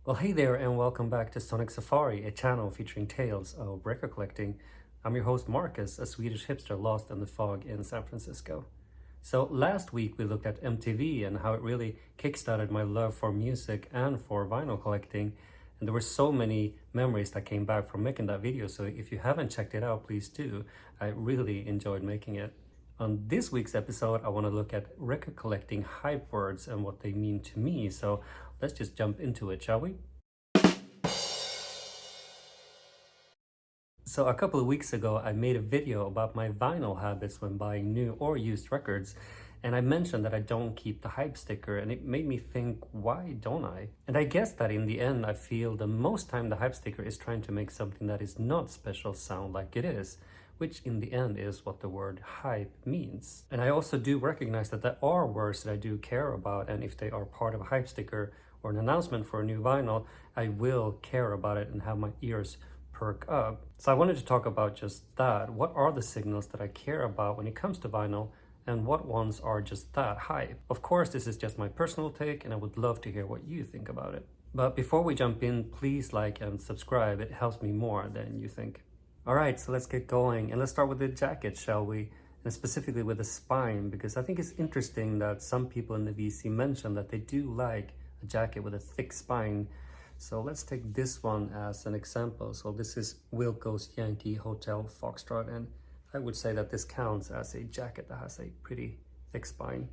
Well, hey there, and welcome back to Sonic Safari, a channel featuring tales of record collecting. I'm your host Marcus, a Swedish hipster lost in the fog in San Francisco. So last week we looked at MTV and how it really kickstarted my love for music and for vinyl collecting. And there were so many memories that came back from making that video, so if you haven't checked it out, please do. I really enjoyed making it. On this week's episode, I want to look at record collecting hype words and what they mean to me. So let's just jump into it, shall we? So a couple of weeks ago, I made a video about my vinyl habits when buying new or used records. And I mentioned that I don't keep the hype sticker, and it made me think, why don't I? And I guess that in the end, I feel the most time the hype sticker is trying to make something that is not special sound like it is, which in the end is what the word hype means. And I also do recognize that there are words that I do care about, and if they are part of a hype sticker or an announcement for a new vinyl, I will care about it and have my ears perk up. So I wanted to talk about just that. What are the signals that I care about when it comes to vinyl, and what ones are just that hype? Of course, this is just my personal take, and I would love to hear what you think about it. But before we jump in, please like and subscribe. It helps me more than you think. All right, so let's get going, and let's start with the jacket, shall we? And specifically with the spine, because I think it's interesting that some people in the VC mention that they do like a jacket with a thick spine. So let's take this one as an example. So this is Wilco's Yankee Hotel Foxtrot, and I would say that this counts as a jacket that has a pretty thick spine.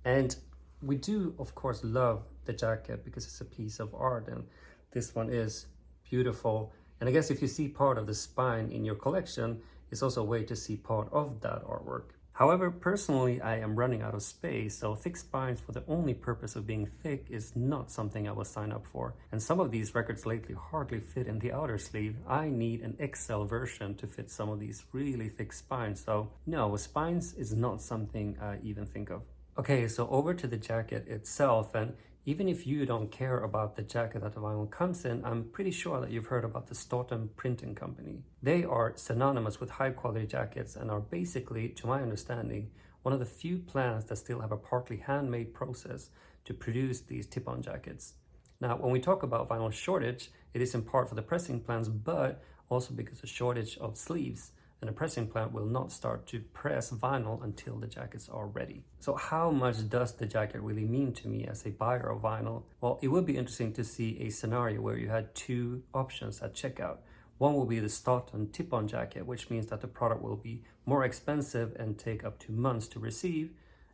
And we do, of course, love the jacket because it's a piece of art, and this one is beautiful. And I guess if you see part of the spine in your collection, it's also a way to see part of that artwork. However, personally, I am running out of space, so thick spines for the only purpose of being thick is not something I will sign up for. And some of these records lately hardly fit in the outer sleeve. I need an XL version to fit some of these really thick spines, so no, spines is not something I even think of. Okay, so over to the jacket itself, and even if you don't care about the jacket that the vinyl comes in, I'm pretty sure that you've heard about the Stoughton Printing Company. They are synonymous with high quality jackets and are basically, to my understanding, one of the few plants that still have a partly handmade process to produce these tip-on jackets. Now, when we talk about vinyl shortage, it is in part for the pressing plants, but also because of shortage of sleeves, and a pressing plant will not start to press vinyl until the jackets are ready. So how much does the jacket really mean to me as a buyer of vinyl? Well, it would be interesting to see a scenario where you had two options at checkout. One will be the Stoughton tip-on jacket, which means that the product will be more expensive and take up to months to receive.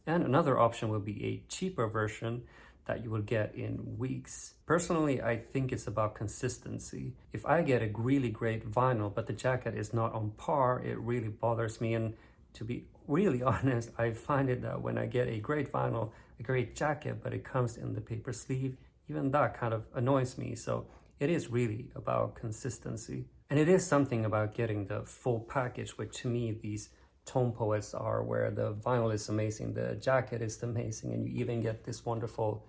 And another option will be a cheaper version that you will get in weeks. Personally, I think it's about consistency. If I get a really great vinyl, but the jacket is not on par, it really bothers me. And to be really honest, I find it that when I get a great vinyl, a great jacket, but it comes in the paper sleeve, even that kind of annoys me. So it is really about consistency. And it is something about getting the full package, which to me, these tone poets are, where the vinyl is amazing, the jacket is amazing, and you even get this wonderful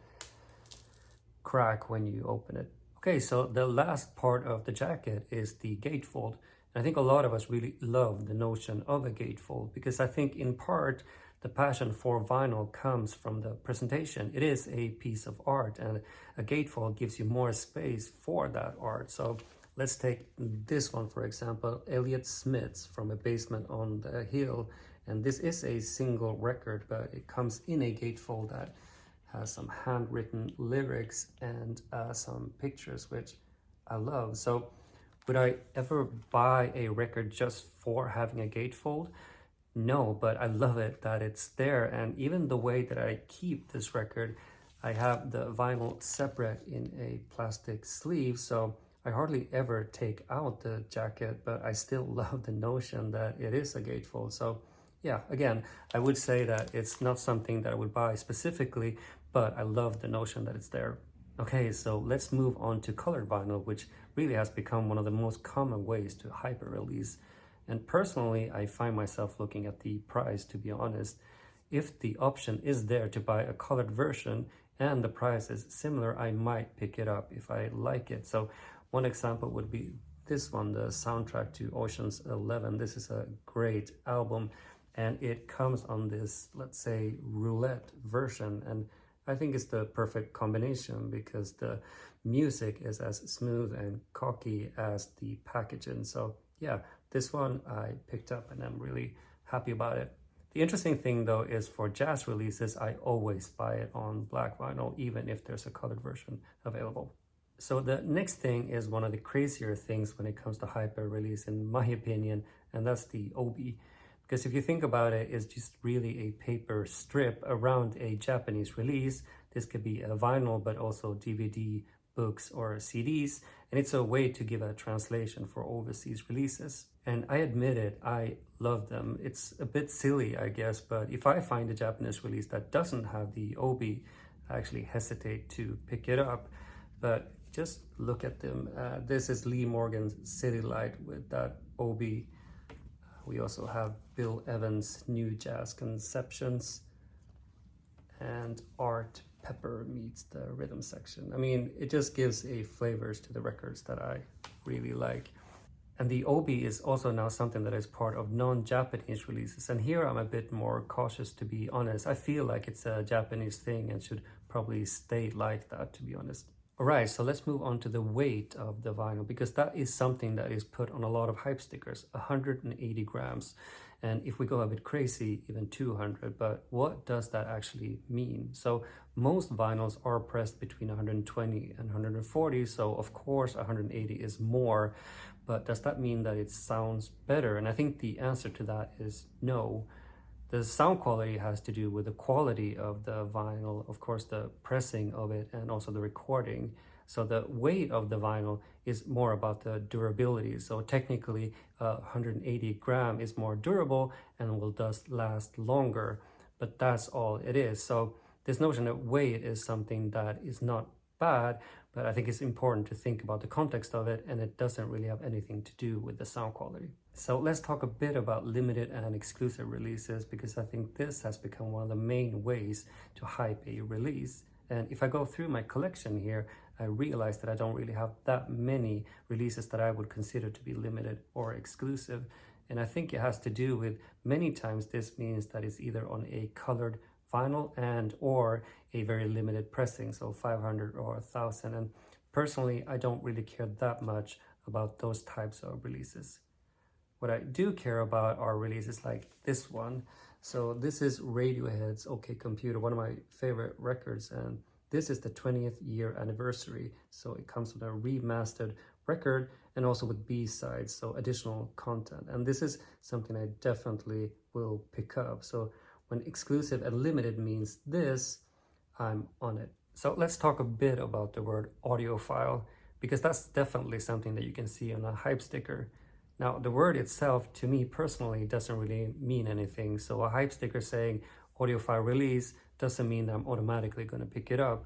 crack when you open it. Okay, so the last part of the jacket is the gatefold. And I think a lot of us really love the notion of a gatefold because I think in part the passion for vinyl comes from the presentation. It is a piece of art, and a gatefold gives you more space for that art. So let's take this one, for example, Elliott Smith's From a Basement on the Hill. And this is a single record, but it comes in a gatefold that has some handwritten lyrics and some pictures, which I love. So would I ever buy a record just for having a gatefold? No, but I love it that it's there. And even the way that I keep this record, I have the vinyl separate in a plastic sleeve, so I hardly ever take out the jacket, but I still love the notion that it is a gatefold. So yeah, again, I would say that it's not something that I would buy specifically, but I love the notion that it's there. Okay, so let's move on to colored vinyl, which really has become one of the most common ways to hyper release. And personally, I find myself looking at the price, to be honest. If the option is there to buy a colored version and the price is similar, I might pick it up if I like it. So one example would be this one, the soundtrack to Ocean's 11. This is a great album, and it comes on this, let's say, roulette version. And I think it's the perfect combination because the music is as smooth and cocky as the packaging. So yeah, this one I picked up and I'm really happy about it. The interesting thing though is for jazz releases, I always buy it on black vinyl, even if there's a colored version available. So the next thing is one of the crazier things when it comes to hyper release, in my opinion, and that's the obi. Because if you think about it, it's just really a paper strip around a Japanese release. This could be a vinyl, but also DVD, books, or CDs. And it's a way to give a translation for overseas releases. And I admit it, I love them. It's a bit silly, I guess, but if I find a Japanese release that doesn't have the obi, I actually hesitate to pick it up. But just look at them. This is Lee Morgan's City Light with that obi. We also have Bill Evans' New Jazz Conceptions, and Art Pepper meets the rhythm section. I mean, it just gives a flavors to the records that I really like. And the obi is also now something that is part of non-Japanese releases. And here I'm a bit more cautious, to be honest. I feel like it's a Japanese thing and should probably stay like that, to be honest. All right, so let's move on to the weight of the vinyl, because that is something that is put on a lot of hype stickers, 180 grams. And if we go a bit crazy, even 200, but what does that actually mean? So most vinyls are pressed between 120 and 140, so of course 180 is more, but does that mean that it sounds better? And I think the answer to that is no. The sound quality has to do with the quality of the vinyl, of course, the pressing of it, and also the recording. So the weight of the vinyl is more about the durability. So technically, 180 gram is more durable and will thus last longer, but that's all it is. So this notion that weight is something that is not bad, but I think it's important to think about the context of it, and it doesn't really have anything to do with the sound quality. So let's talk a bit about limited and exclusive releases, because I think this has become one of the main ways to hype a release. And if I go through my collection here, I realize that I don't really have that many releases that I would consider to be limited or exclusive. And I think it has to do with, many times this means that it's either on a colored vinyl and or a very limited pressing, so 500 or 1000. And personally, I don't really care that much about those types of releases. What I do care about are releases like this one. So this is Radiohead's OK Computer, one of my favorite records, and this is the 20th year anniversary. So it comes with a remastered record and also with B-sides, so additional content. And this is something I definitely will pick up. So when exclusive and limited means this, I'm on it. So let's talk a bit about the word audiophile, because that's definitely something that you can see on a hype sticker. Now, the word itself, to me personally, doesn't really mean anything. So a hype sticker saying audiophile release doesn't mean that I'm automatically going to pick it up.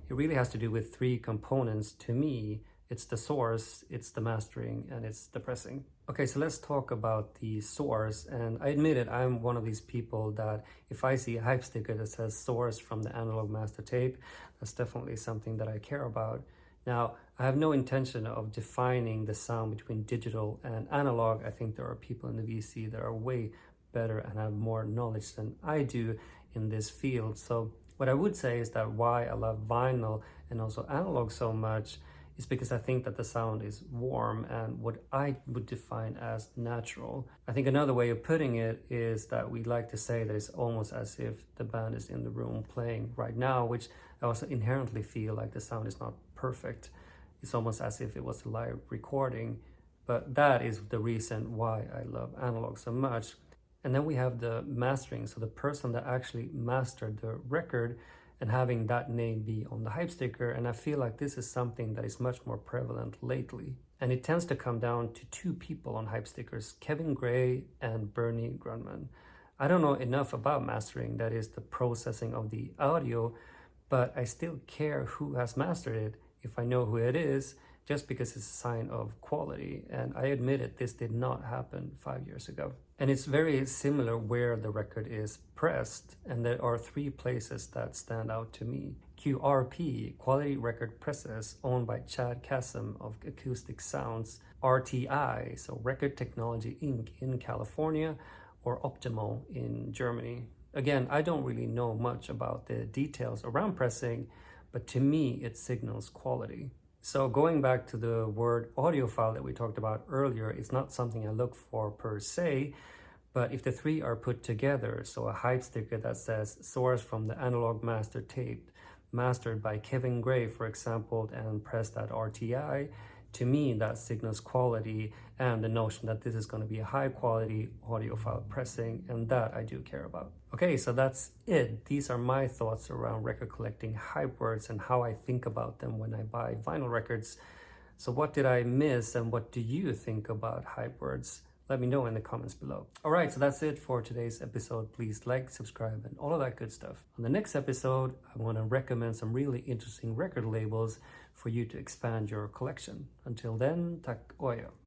It really has to do with three components to me. It's the source, it's the mastering, and it's the pressing. Okay, so let's talk about the source. And I admit it, I'm one of these people that if I see a hype sticker that says source from the analog master tape, that's definitely something that I care about. Now, I have no intention of defining the sound between digital and analog. I think there are people in the VC that are way better and have more knowledge than I do in this field. So what I would say is that why I love vinyl and also analog so much is because I think that the sound is warm and what I would define as natural. I think another way of putting it is that we like to say that it's almost as if the band is in the room playing right now, which I also inherently feel like the sound is not perfect. It's almost as if it was a live recording, but that is the reason why I love analog so much. And then we have the mastering, so the person that actually mastered the record and having that name be on the hype sticker. And I feel like this is something that is much more prevalent lately. And it tends to come down to two people on hype stickers, Kevin Gray and Bernie Grunman. I don't know enough about mastering, that is the processing of the audio, but I still care who has mastered it if I know who it is, just because it's a sign of quality. And I admit it, this did not happen 5 years ago. And it's very similar where the record is pressed. And there are three places that stand out to me. QRP, Quality Record Presses, owned by Chad Kassem of Acoustic Sounds. RTI, so Record Technology Inc. in California, or Optimal in Germany. Again, I don't really know much about the details around pressing, but to me, it signals quality. So going back to the word audiophile that we talked about earlier, it's not something I look for per se, but if the three are put together, so a hype sticker that says source from the analog master tape, mastered by Kevin Gray, for example, and pressed at RTI, to me that signals quality and the notion that this is going to be a high quality audiophile pressing, and that I do care about. Okay, so that's it. These are my thoughts around record collecting hype words and how I think about them when I buy vinyl records. So what did I miss and what do you think about hype words? Let me know in the comments below. All right, so that's it for today's episode. Please like, subscribe, and all of that good stuff. On the next episode, I want to recommend some really interesting record labels for you to expand your collection. Until then, tack och adjö.